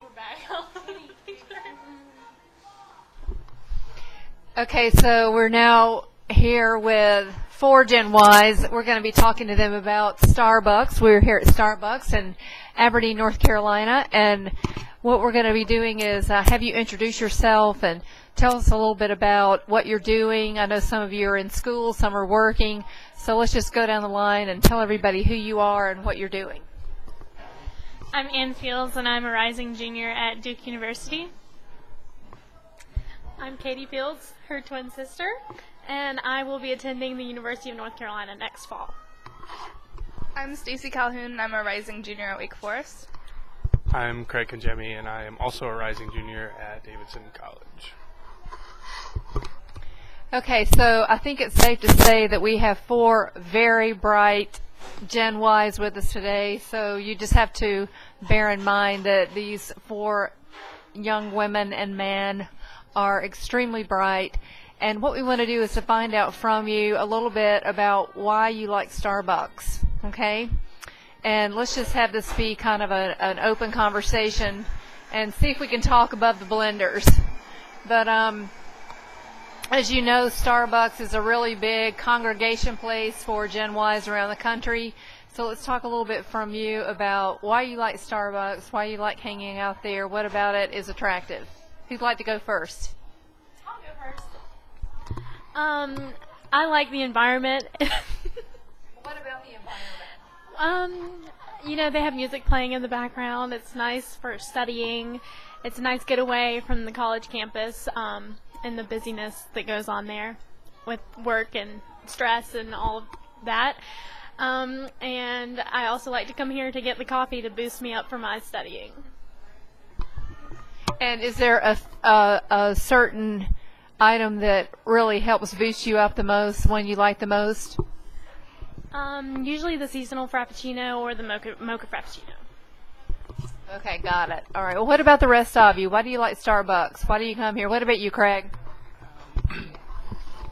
We're back. Okay, so we're now here with 4 Gen Ys. We're going to be talking to them about Starbucks. We're here at Starbucks in Aberdeen, North Carolina, and what we're going to be doing is have you introduce yourself and tell us a little bit about what you're doing. I know some of you are in school, some are working, so let's just go down the line and tell everybody who you are and what you're doing. I'm Ann Fields, and I'm a rising junior at Duke University. I'm Katie Fields, her twin sister, and I will be attending the University of North Carolina next fall. I'm Stacy Calhoun, and I'm a rising junior at Wake Forest. I'm Craig Conjemi, and I am also a rising junior at Davidson College. Okay, so I think it's safe to say that we have 4 very bright Gen Ys with us today, so you just have to bear in mind that these 4 young women and men are extremely bright, and what we want to do is to find out from you a little bit about why you like Starbucks, okay? And let's just have this be kind of an open conversation and see if we can talk above the blenders. But as you know, Starbucks is a really big congregation place for Gen Ys around the country. So let's talk a little bit from you about why you like Starbucks, why you like hanging out there, what about it is attractive. Who'd like to go first? I'll go first. I like the environment. What about the environment? They have music playing in the background. It's nice for studying. It's a nice getaway from the college campus. And the busyness that goes on there with work and stress and all of that. And I also like to come here to get the coffee to boost me up for my studying. And is there a certain item that really helps boost you up the most, one you like the most? Usually the seasonal frappuccino or the mocha frappuccino. Okay, got it. All right. Well, what about the rest of you? Why do you like Starbucks? Why do you come here? What about you, Craig?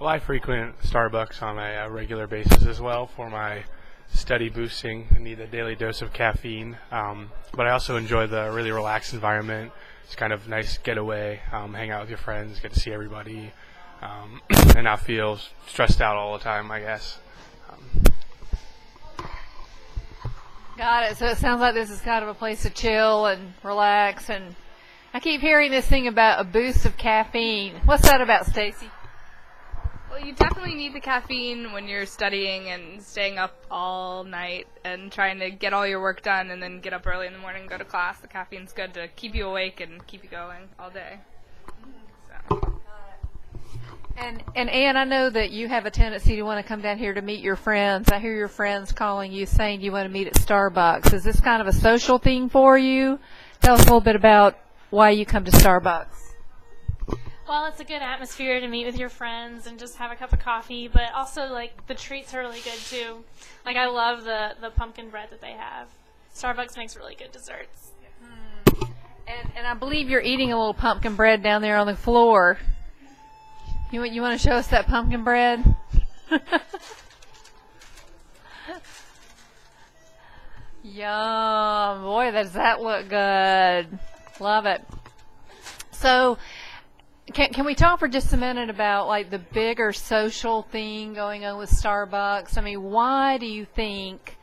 Well, I frequent Starbucks on a regular basis as well for my study boosting. I need a daily dose of caffeine. But I also enjoy the really relaxed environment. It's kind of nice getaway, hang out with your friends, get to see everybody, and not feel stressed out all the time, I guess. Got it. So it sounds like this is kind of a place to chill and relax. And I keep hearing this thing about a boost of caffeine. What's that about, Stacy? Well, you definitely need the caffeine when you're studying and staying up all night and trying to get all your work done and then get up early in the morning and go to class. The caffeine's good to keep you awake and keep you going all day. So. And Ann, I know that you have a tendency to want to come down here to meet your friends. I hear your friends calling you saying you want to meet at Starbucks. Is this kind of a social thing for you? Tell us a little bit about why you come to Starbucks. Well, it's a good atmosphere to meet with your friends and just have a cup of coffee, but also, the treats are really good, too. I love the pumpkin bread that they have. Starbucks makes really good desserts. And I believe you're eating a little pumpkin bread down there on the floor. You want to show us that pumpkin bread? Yum. Boy, does that look good. Love it. So, can we talk for just a minute about, the bigger social thing going on with Starbucks? I mean, why do you think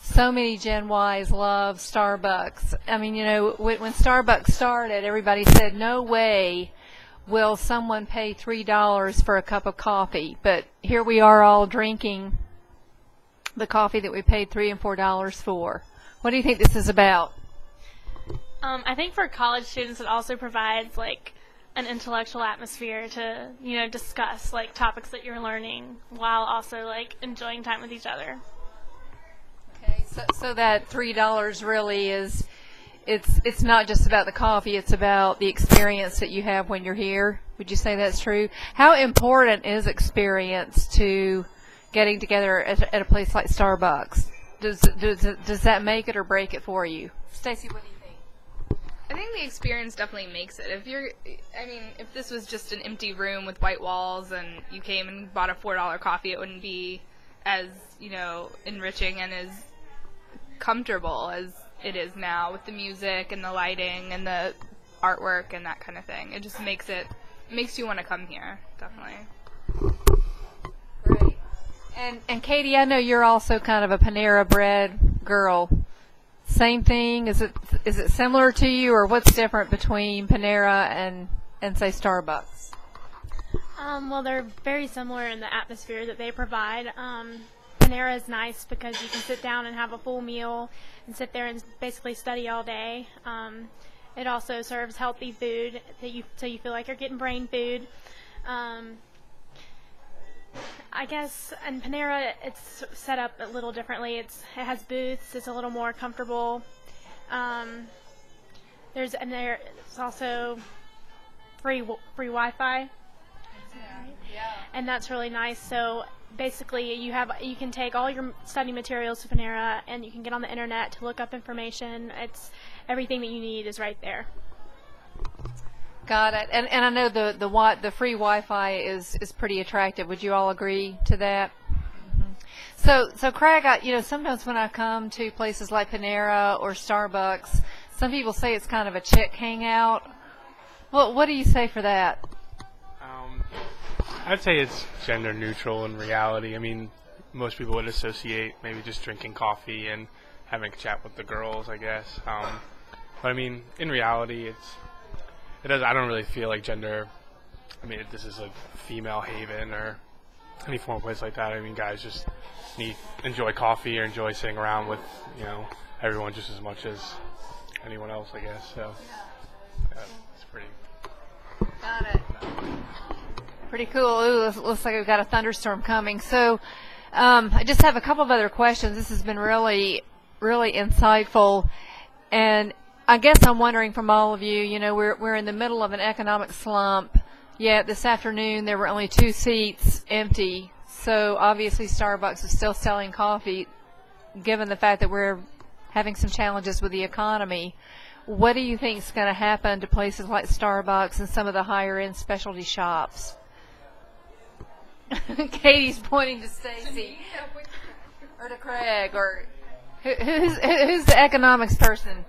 so many Gen Ys love Starbucks? I mean, when Starbucks started, everybody said, no way will someone pay $3 for a cup of coffee? But here we are all drinking the coffee that we paid $3 and $4 for. What do you think this is about? I think for college students, it also provides an intellectual atmosphere to discuss topics that you're learning while also enjoying time with each other. Okay, so that $3 really is. It's not just about the coffee, it's about the experience that you have when you're here. Would you say that's true? How important is experience to getting together at a place like Starbucks? Does that make it or break it for you? Stacy, what do you think? I think the experience definitely makes it. If this was just an empty room with white walls and you came and bought a $4 coffee, it wouldn't be as, enriching and as comfortable as it is now with the music and the lighting and the artwork and that kind of thing. It just makes you want to come here, definitely. Great. And Katie, I know you're also kind of a Panera Bread girl. Same thing? Is it similar to you, or what's different between Panera and say Starbucks? Well, they're very similar in the atmosphere that they provide. Panera is nice because you can sit down and have a full meal and sit there and basically study all day. It also serves healthy food so you feel like you're getting brain food. I guess in Panera it's set up a little differently. It has booths. It's a little more comfortable. There's also free Wi-Fi. And that's really nice. So basically you can take all your study materials to Panera and you can get on the internet to look up information. It's everything that you need is right there. Got it. And I know the free Wi-Fi is pretty attractive. Would you all agree to that? Mm-hmm. So Craig, sometimes when I come to places like Panera or Starbucks, some people say it's kind of a chick hangout. Well, what do you say for that? I'd say it's gender neutral in reality. I mean, most people would associate maybe just drinking coffee and having a chat with the girls, I guess. But I mean, in reality, I don't really feel like gender. I mean, this is a female haven or any formal place like that. I mean, guys just enjoy coffee or enjoy sitting around with everyone just as much as anyone else, I guess. So it's pretty. Got it. Pretty cool. Ooh, looks like we've got a thunderstorm coming. So I just have a couple of other questions. This has been really, really insightful. And I guess I'm wondering from all of you, we're in the middle of an economic slump, yet this afternoon there were only 2 seats empty. So obviously Starbucks is still selling coffee, given the fact that we're having some challenges with the economy. What do you think is going to happen to places like Starbucks and some of the higher-end specialty shops? Katie's pointing to Stacy or to Craig, or who's the economics person?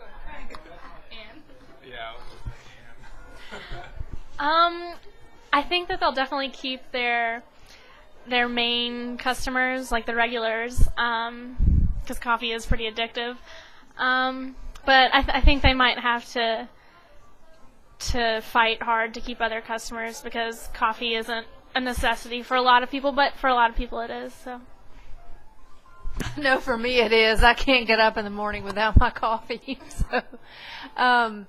I think that they'll definitely keep their main customers, like the regulars, because coffee is pretty addictive. But I think they might have to fight hard to keep other customers because coffee isn't a necessity for a lot of people, but for a lot of people it is. So. No, for me it is. I can't get up in the morning without my coffee. So, and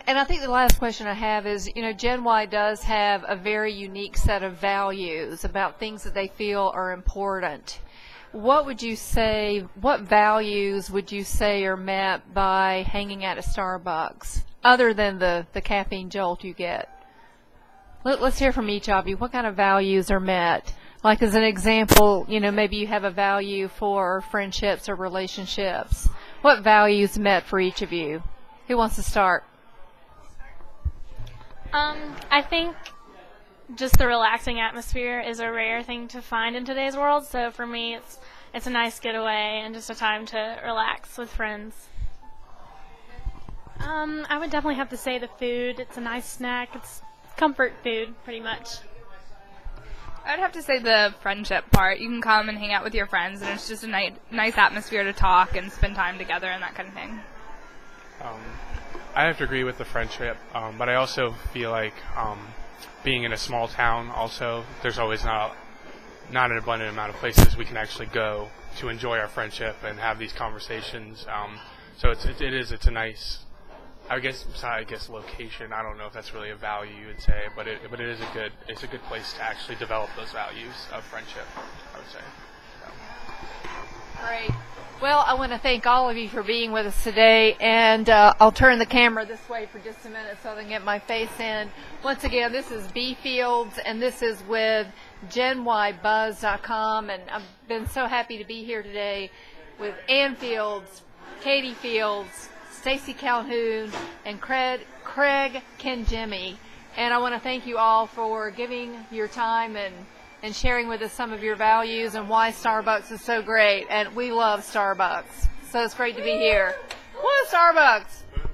I think the last question I have is, Gen Y does have a very unique set of values about things that they feel are important. What values would you say are met by hanging out at Starbucks, other than the caffeine jolt you get? Let's hear from each of you. What kind of values are met? Like as an example, maybe you have a value for friendships or relationships. What values met for each of you? Who wants to start? I think just the relaxing atmosphere is a rare thing to find in today's world. So for me, it's a nice getaway and just a time to relax with friends. I would definitely have to say the food. It's a nice snack. It's comfort food, pretty much. I'd have to say the friendship part. You can come and hang out with your friends, and it's just a nice atmosphere to talk and spend time together and that kind of thing. I have to agree with the friendship, but I also feel like being in a small town also, there's always not an abundant amount of places we can actually go to enjoy our friendship and have these conversations. So it's a nice, I guess location. I don't know if that's really a value you would say, but it is it's a good place to actually develop those values of friendship, I would say. So. Great. Well, I want to thank all of you for being with us today, and I'll turn the camera this way for just a minute so I can get my face in. Once again, this is B Fields, and this is with GenYBuzz.com, and I've been so happy to be here today with Ann Fields, Katie Fields, Stacy Calhoun, and Craig Kenjimmy. And I want to thank you all for giving your time and sharing with us some of your values and why Starbucks is so great. And we love Starbucks. So it's great to be here. What a Starbucks!